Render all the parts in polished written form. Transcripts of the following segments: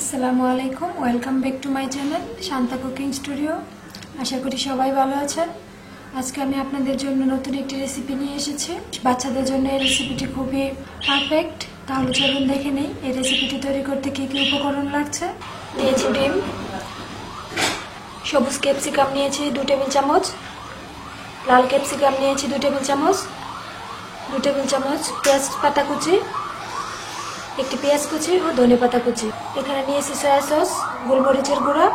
আসসালামু আলাইকুম, welcome back to my channel Shanta cooking studio. আশা করি সবাই ভালো আছেন। আজকে আমি আপনাদের জন্য নতুন একটি রেসিপি নিয়ে এসেছি। বাচ্চাদের জন্য এই রেসিপিটি খুবই পারফেক্ট। তাহলে চলুন দেখে নেই এই রেসিপিটি তৈরি করতে কী কী উপকরণ লাগছে। নিয়েছি ডিম, সবুজ ক্যাপসিকাম নিয়েছি 2 টেবিল চামচ, লাল ক্যাপসিকাম নিয়েছি 2 টেবিল চামচ, 2 টেবিল চামচ পেঁয়াজ পাতা কুচি, একটি পেঁয়াজ কুচি ও ধনেপাতা কুচি। এখানে নিয়েছি সয়া সস, গোলমরিচের গুঁড়া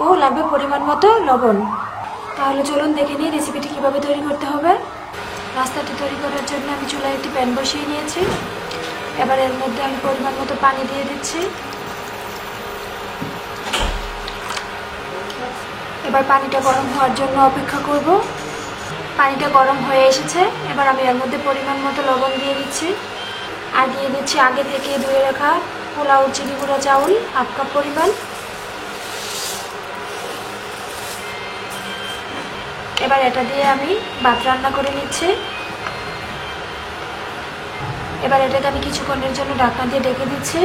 ও লাগবে পরিমাণ মতো লবণ। তাহলে চলুন দেখে নিই রেসিপিটি কীভাবে তৈরি করতে হবে। পাস্তাটি তৈরি করার জন্য আমি চুলায় একটি প্যান বসিয়ে নিয়েছি। এবার এর মধ্যে আমি পরিমাণ মতো পানি দিয়ে দিচ্ছি। এবার পানিটা গরম হওয়ার জন্য অপেক্ষা করব। পানিটা গরম হয়ে এসেছে। এবার আমি এর মধ্যে পরিমাণ মতো লবণ দিয়ে দিচ্ছি আর দিয়ে দিচ্ছি আগে থেকে ধুয়ে রাখা পোলাও চিনি গুঁড়া চাউল 1/2 কাপ পরিমাণ। এবার এটা দিয়ে আমি ভাত রান্না করে নিচ্ছি। এবার এটাকে আমি কিছুক্ষণের জন্য ঢাকনা দিয়ে ঢেকে দিচ্ছি।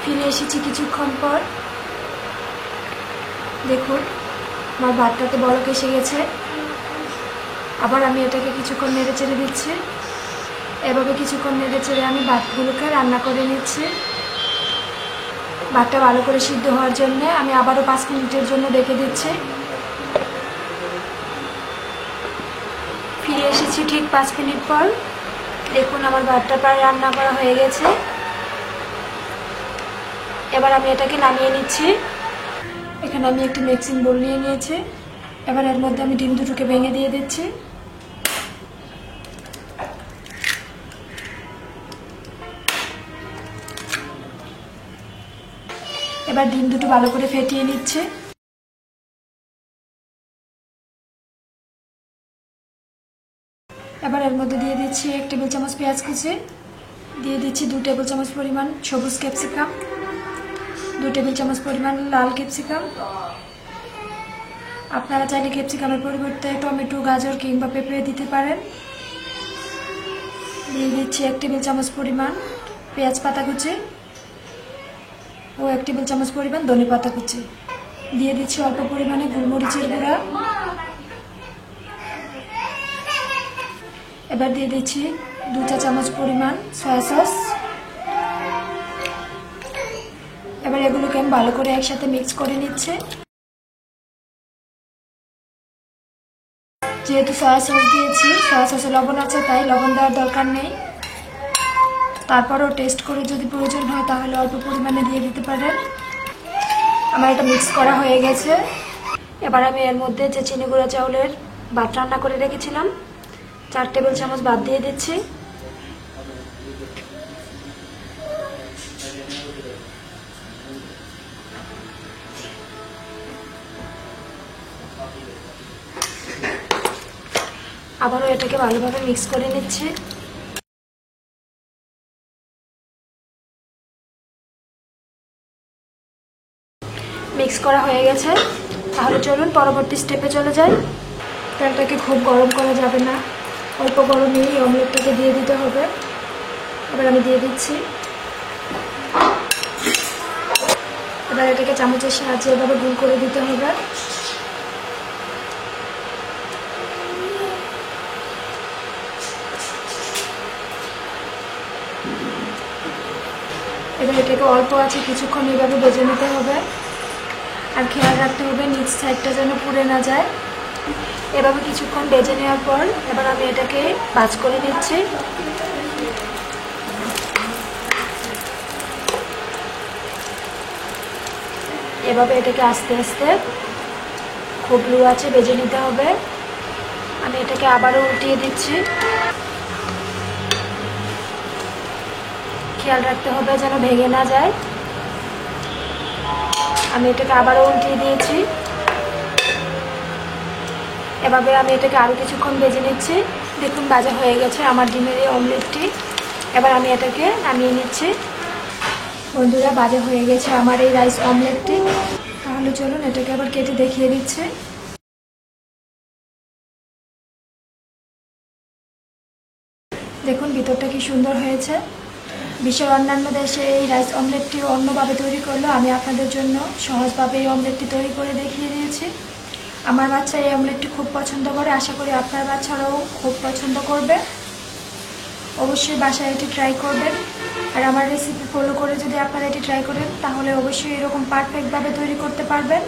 ফিরে এসেছি কিছুক্ষণ পর। দেখুন আমার ভাতটাতে বলক এসে গেছে। আবার আমি এটাকে কিছুক্ষণ নেড়ে চেড়ে দিচ্ছি। এভাবে কিছুক্ষণ নেড়ে চেড়ে আমি ভাতগুলোকে রান্না করে নিচ্ছি। ভাতটা ভালো করে সিদ্ধ হওয়ার জন্য আমি আবারও 5 মিনিটের জন্য ঢেকে দিচ্ছি। ফিরে এসেছি ঠিক 5 মিনিট পর। দেখুন আমার ভাতটা প্রায় রান্না করা হয়ে গেছে। এবার আমি এটাকে নামিয়ে নিচ্ছি। এখানে আমি একটি মিক্সিং বোল নিয়ে নিয়েছি। এবার এর মধ্যে আমি ডিম দুটোকে ভেঙে দিয়ে দিচ্ছি। এবার ডিম দুটো ভালো করে ফেটিয়ে নিচ্ছে। এবার এর মধ্যে দিয়ে দিচ্ছি 1 টেবিল চামচ পেঁয়াজ কুচি, দিয়ে দিচ্ছি 2 টেবিল চামচ পরিমাণ সবুজ ক্যাপসিকাম, 2 টেবিল চামচ পরিমাণ লাল ক্যাপসিকাম। আপনারা চাইলে ক্যাপসিকামের পরিবর্তে টমেটো, গাজর কিংবা পেঁপে দিতে পারেন। দিয়ে দিচ্ছি 1 টেবিল চামচ পরিমাণ পেঁয়াজ পাতা কুচি ও 1 টেবিল চামচ পরিমাণ ধনে পাতা কুচি। দিয়ে দিচ্ছি অল্প পরিমাণে গোলমরিচের গুঁড়া। এবার দিয়ে দিচ্ছি 2 চা চামচ পরিমাণ সয়া সস। এবার এগুলোকে আমি ভালো করে একসাথে মিক্স করে নিচ্ছি। যেহেতু সয়া সস দিয়েছি, সয়া সসে লবণ আছে, তাই লবণ দেওয়ার দরকার নেই। তারপরও টেস্ট করে যদি প্রয়োজন হয় তাহলে অল্প পরিমাণে দিয়ে দিতে পারেন। আমার এটা মিক্স করা হয়ে গেছে। এবার আমি এর মধ্যে যে চিনি গুঁড়া চাউলের ভাত রান্না করে রেখেছিলাম 4 টেবিল চামচ ভাত দিয়ে দিচ্ছি। আবারও এটাকে ভালোভাবে মিক্স করে নিচ্ছি। মিক্স করা হয়ে গেছে। তাহলে চলুন পরবর্তী স্টেপে চলে যাই। তেলটাকে খুব গরম করা যাবে না, অল্প গরমেই এই অমলেটটাকে দিয়ে দিতে হবে। এবার আমি দিয়ে দিচ্ছি। এবার এটাকে চামচের সাহায্যে এভাবে গুল করে দিতে হবে। এবার এটাকে অল্প আছে কিছুক্ষণ এইভাবে ভেজে নিতে হবে। আর খেয়াল রাখতে হবে নিচ সাইডটা যেন পুড়ে না যায়। এভাবে কিছুক্ষণ ভেজে নেওয়ার পর এবার আমি এটাকে ভাজ করে নিচ্ছি। এভাবে এটাকে আস্তে আস্তে খুব লো আছে ভেজে নিতে হবে। আমি এটাকে আবারও উল্টিয়ে দিচ্ছি। খেয়াল রাখতে হবে যেন ভেঙে না যায়। আমি এটাকে আবারও উল্টিয়ে দিয়েছি। এভাবে আমি এটাকে আরও কিছুক্ষণ ভেজে নিচ্ছি। দেখুন ভাজা হয়ে গেছে আমার ডিমের এই অমলেটটি। এবার আমি এটাকে নামিয়ে নিচ্ছি। বন্ধুরা, ভাজা হয়ে গেছে আমার এই রাইস অমলেটটি। তাহলে চলুন এটাকে আবার কেটে দেখিয়ে দিচ্ছি। দেখুন ভিতরটা কি সুন্দর হয়েছে। বিশ্বের অন্যান্য দেশে এই রাইস অমলেটটি অন্যভাবে তৈরি করলো, আমি আপনাদের জন্য সহজভাবে এই অমলেটটি তৈরি করে দেখিয়ে দিয়েছি। আমার বাচ্চা এই অমলেটটি খুব পছন্দ করে, আশা করি আপনার বাচ্চারাও খুব পছন্দ করবে। অবশ্যই বাসায় এটি ট্রাই করবেন, আর আমার রেসিপি ফলো করে যদি আপনারা এটি ট্রাই করেন তাহলে অবশ্যই এরকম পারফেক্টভাবে তৈরি করতে পারবেন।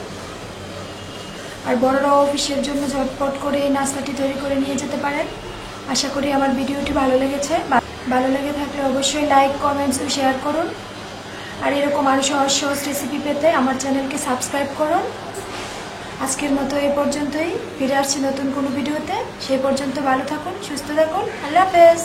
আর বড়রাও অফিসের জন্য ঝটপট করে এই নাস্তাটি তৈরি করে নিয়ে যেতে পারেন। আশা করি আমার ভিডিওটি ভালো লেগেছে। ভালো লেগে থাকলে অবশ্যই লাইক, কমেন্টস ও শেয়ার করুন। আর এরকম আরও সহজ সহজ রেসিপি পেতে আমার চ্যানেলকে সাবস্ক্রাইব করুন। আজকের মতো এই পর্যন্তই, ফিরে আসছি নতুন কোনো ভিডিওতে। সেই পর্যন্ত ভালো থাকুন, সুস্থ থাকুন। আল্লাহ হাফেজ।